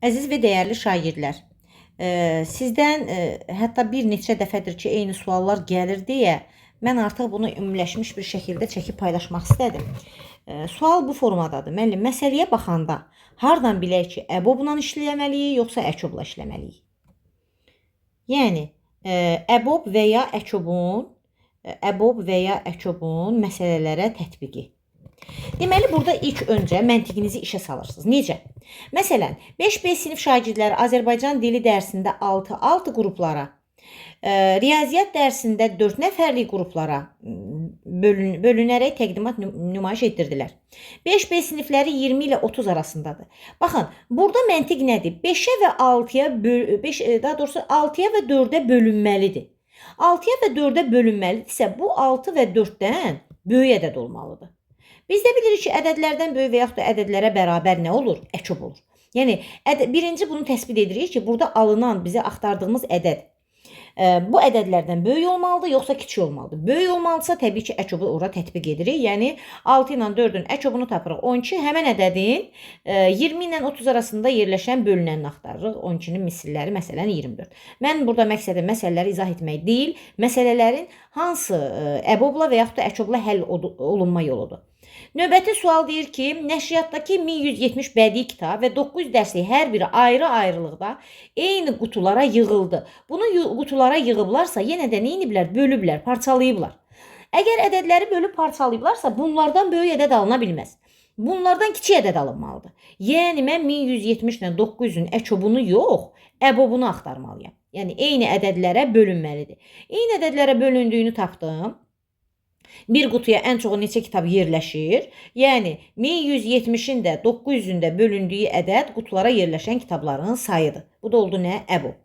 Əziz və dəyərli şagirdlər, sizdən hətta bir neçə dəfədir ki, eyni suallar gəlir deyə mən artıq bunu ümumiləşmiş bir şəkildə çəkib paylaşmaq istədim. Sual bu formadadır. Müəllim, məsələyə baxanda hardan bilək ki, əbobla işləməliyik, yoxsa əkobla işləməliyik? Yəni, əbob və ya əkobun məsələlərə tətbiqi. Deməli, burada ilk öncə məntiqinizi işə salırsınız. Necə? Məsələn, 5B sinif şagirdləri Azərbaycan dili dərsində 6 qruplara, riyaziyyat dərsində 4 nəfərlik qruplara bölünərək təqdimat nümayiş etdirdilər. 5B sinifləri 20 ilə 30 arasındadır. Baxın, burada məntiq nədir? 5-ə və 6-ya, daha doğrusu 6-ya və 4-ə bölünməlidir. 6-ya və 4-ə bölünməlidirsə, bu 6 və 4-dən böyük ədəd olmalıdır. Biz də bilirik ki, ədədlərdən böyük və yaxud da ədədlərə bərabər nə olur? Əkob olur. Yəni, birinci bunu təsbit edirik ki, burada alınan, bizə axtardığımız ədəd bu ədədlərdən böyük olmalıdır, yoxsa kiçik olmalıdır. Böyük olmalıdırsa, təbii ki, əkobu ora tətbiq edirik. Yəni, 6 ilə 4-ün əkobunu tapırıq 12, həmən ədədin 20 ilə 30 arasında yerləşən bölünənini axtarırıq. 12-nin misilləri, məsələn, 24. Mən burada məqsədim məsələləri izah etmək deyil, məsələlərin hansı əbobla və yaxud da əkobla həll olunma yoludur. Növbəti sual deyir ki, nəşriyyatdakı 1170 bədii kitab və 900 dərslik hər biri ayrı-ayrılıqda eyni qutulara yığıldı. Bunu qutulara yığıblarsa, yenə də nə ediblər? Bölüblər, parçalayıblar. Əgər ədədləri bölüb parçalayıblarsa, bunlardan böyük ədəd alına bilməz. Bunlardan kiçik ədəd alınmalıdır. Yəni, mən 1170 ilə 900-ün əkobunu yox, əbobunu axtarmalıyam. Yəni, eyni ədədlərə bölünməlidir. Eyni ədədlərə bölündüyünü tapdım. Bir qutuya ən çoxu neçə kitab yerləşir? Yəni, 1170-in də 900-ün də bölündüyü ədəd qutulara yerləşən kitabların sayıdır. Bu da oldu nə? Əbob.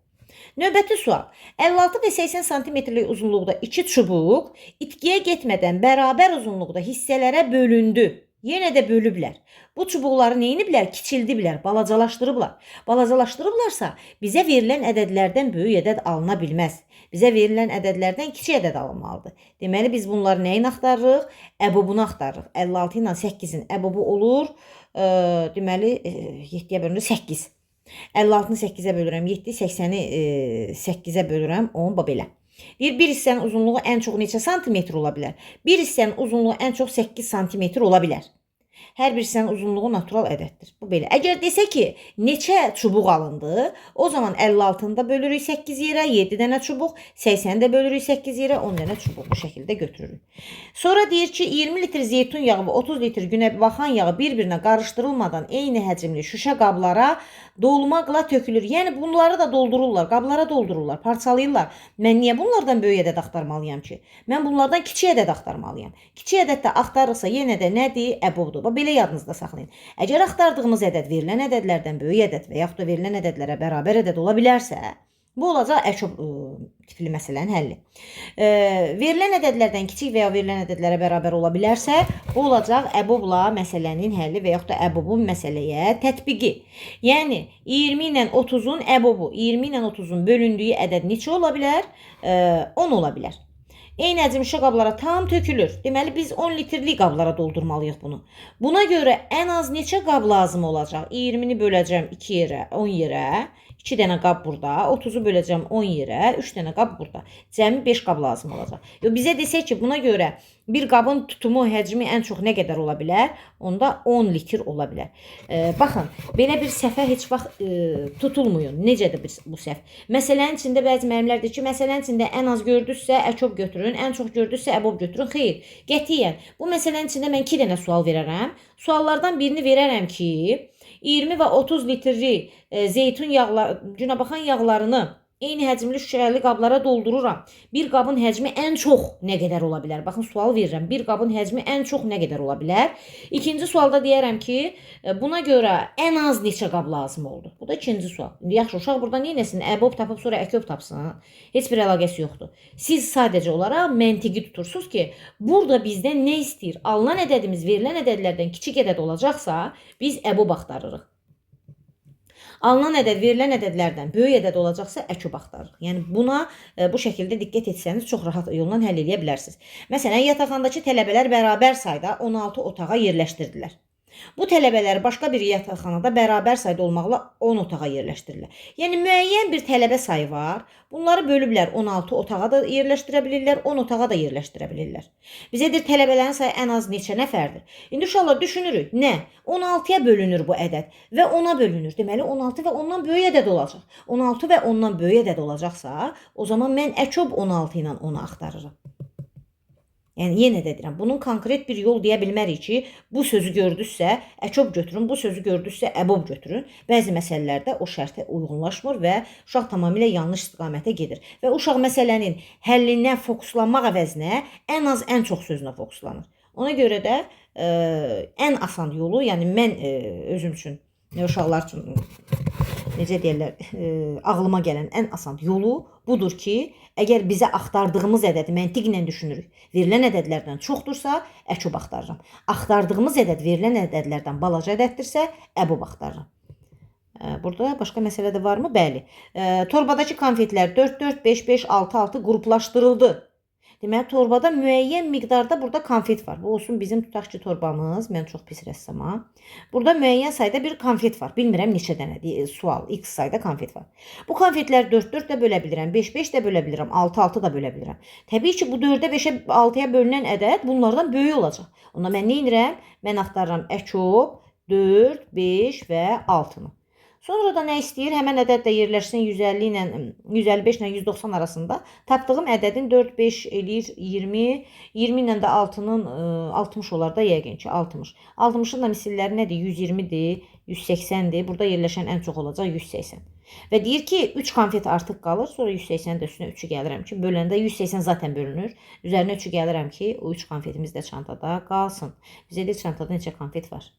Növbəti sual. 56 və 80 santimetrlik uzunluqda 2 çubuq itkiyə getmədən bərabər uzunluqda hissələrə bölündü. Yenə də bölüblər. Bu çubuqları nə ediblər? Kiçildiblər, balacalaşdırıblar. Balacalaşdırıblarsa, bizə verilən ədədlərdən böyük ədəd alına bilməz. Bizə verilən ədədlərdən kiçik ədəd alınmalıdır. Deməli, biz bunları nəyin axtarırıq? Əbobunu axtarırıq. 56 ilə 8-in əbobu olur, deməli, 7-yə bölünür 8. 56-nı 8-ə bölürəm 7, 80-i 8-ə bölürəm 10, belə. Bir hissənin uzunluğu ən çox neçə santimetr ola bilər? Bir hissənin uzunluğu ən çox 8 santimetr ola bilər. Hər bir hissənin uzunluğu natural ədəddir. Bu belə. Əgər desə ki, neçə çubuq alındı, o zaman 56-nı da bölürük 8 yerə, 7 dənə çubuq, 80-i də bölürük 8 yerə, 10 dənə çubuq bu şəkildə götürürük. Sonra deyir ki, 20 litr zeytun yağı və 30 litr günəbaxan yağı bir-birinə qarışdırılmadan eyni həcmli şüşə qablara dolmaqla tökülür. Yəni, bunları da doldururlar, qablara doldururlar, parçalayırlar. Mən niyə bunlardan böyük ədəd axtarmalıyam ki? Mən bunlardan kiçik ədəd axtarmalıyam. Kiçik ədəd də axtarırsa, yenə də nədir? Əbobdur. Belə yadınızda saxlayın. Əgər axtardığımız ədəd verilən ədədlərdən böyük ədəd və yaxud da verilən ədədlərə bərabər ədəd ola bilərsə, bu olacaq əkob tipli məsələnin həlli. Verilən ədədlərdən kiçik və ya verilən ədədlərə bərabər ola bilərsə, bu olacaq əbobla məsələnin həlli və yaxud da əbobun məsələyə tətbiqi. Yəni, 20 ilə 30-un əbobu, 20 ilə 30-un bölündüyü ədəd neçə ola bilər? 10 ola bilər. Eyni həcm şüşə qablara tam tökülür. Deməli, biz 10 litrlik qablara doldurmalıyıq bunu. Buna görə ən az neçə qab lazım olacaq? 20-ni böləcəm 2 yerə, 10 yerə. 2 dənə qab burada, 30-u böləcəm 10 yerə, 3 dənə qab burada. Cəmi 5 qab lazım olacaq. Bizə desək ki, buna görə bir qabın tutumu, həcmi ən çox nə qədər ola bilər? Onda 10 litr ola bilər. Baxın, belə bir səhvə heç vaxt tutulmayın. Necədir bu səhv? Məsələnin içində bəzi müəllimlər deyir ki, məsələnin içində ən az gördünüzsə əkob götürün, ən çox gördünüzsə əbob götürün. Xeyr, qətiyyən. Bu məsələnin içində mən 2 dənə sual verərəm. Suallardan birini verərəm ki, 20 və 30 litrli zeytun yağları, günəbaxan yağlarını eyni həcmli şüşəli qablara doldururam. Bir qabın həcmi ən çox nə qədər ola bilər? Baxın, sual verirəm. Bir qabın həcmi ən çox nə qədər ola bilər? İkinci sualda deyərəm ki, buna görə ən az neçə qab lazım oldu? Bu da ikinci sual. Yaxşı, uşaq burada neynəsin? Əbob tapıb sonra əkob tapsın. Heç bir əlaqəsi yoxdur. Siz sadəcə olaraq məntiqi tutursunuz ki, burada bizdən nə istəyir? Alınan ədədimiz verilən ədədlərdən kiçik ədəd olacaqsa, biz əbob axtarırıq. Alınan ədəd verilən ədədlərdən böyük ədəd olacaqsa əkob axtarırıq. Yəni, buna bu şəkildə diqqət etsəniz, çox rahat yolla həll edə bilərsiniz. Məsələn, yataqxanadakı tələbələr bərabər sayda 16 otağa yerləşdirdilər. Bu tələbələr başqa bir yataqxanada bərabər sayda olmaqla 10 otağa yerləşdirilir. Yəni müəyyən bir tələbə sayı var. Bunları bölüblər 16 otağa da yerləşdirə bilirlər, 10 otağa da yerləşdirə bilirlər. Bizə deyir tələbələrin sayı ən az neçə nəfərdir? İndi uşaqlar düşünürük. Nə? 16-ya bölünür bu ədəd və 10-a bölünür. Deməli 16 və ondan böyük ədəd olacaq. 16 və ondan böyük ədəd olacaqsa, o zaman mən əkyob 16 ilə 10-u axtarıram. Yəni yenə də deyirəm, bunun konkret bir yol deyə bilmərik ki, bu sözü gördünüzsə, əkyob götürün, bu sözü gördünüzsə, əbob götürün. Bəzi məsələlərdə o şərtə uyğunlaşmır və uşaq tamamilə yanlış istiqamətə gedir. Və uşaq məsələnin həllindən fokuslanmaq əvəzinə ən az ən çox sözünə fokuslanır. Ona görə də ən asan yolu, yəni mən özüm üçün, uşaqlar üçün necə deyirlər, ağlıma gələn ən asan yolu budur ki, əgər bizə axtardığımız ədəd məntiqlə düşünürük, verilən ədədlərdən çoxdursa, əkyob axtarıram. Axtardığımız ədəd verilən ədədlərdən balaca ədəddirsə, əbob axtarıram. Burada başqa məsələ də varmı? Bəli. Torbadakı konfetlər 4, 4, 5, 5, 6, 6 qruplaşdırıldı. Deməli, torbada müəyyən miqdarda burada konfet var. Bu olsun bizim tutaq ki, torbamız. Mən çox pis rəssamam. Burada müəyyən sayda bir konfet var. Bilmirəm neçə dənədir. Sual, x sayda konfet var. Bu konfetlər 4-4 də bölə bilirəm, 5-5 də bölə bilirəm, 6-6 da bölə bilirəm. Təbii ki, bu 4-ə, 5-ə, 6-ya bölünən ədəd bunlardan böyük olacaq. Onda mən nə edirəm? Mən axtarıram əkyob 4, 5 və 6-nı. Sonra da nə istəyir? Həmən ədəd də yerləşsin 150 ilə 155 ilə 190 arasında. Tapdığım ədədin 4 5 eləyir 20, 20 ilə də 6-nın 60 olar da yəqin ki 60. 60-ın da misilləri nədir? 120-dir, 180-dir. Burada yerləşən ən çox olacaq 180. Və deyir ki, 3 konfet artıq qalır. Sonra 180 də üstünə 3-ü gəlirəm ki, böləndə 180 zaten bölünür. Üzərinə 3-ü gəlirəm ki, o 3 konfetimiz də çantada qalsın. Bizə deyir çantada neçə konfet var?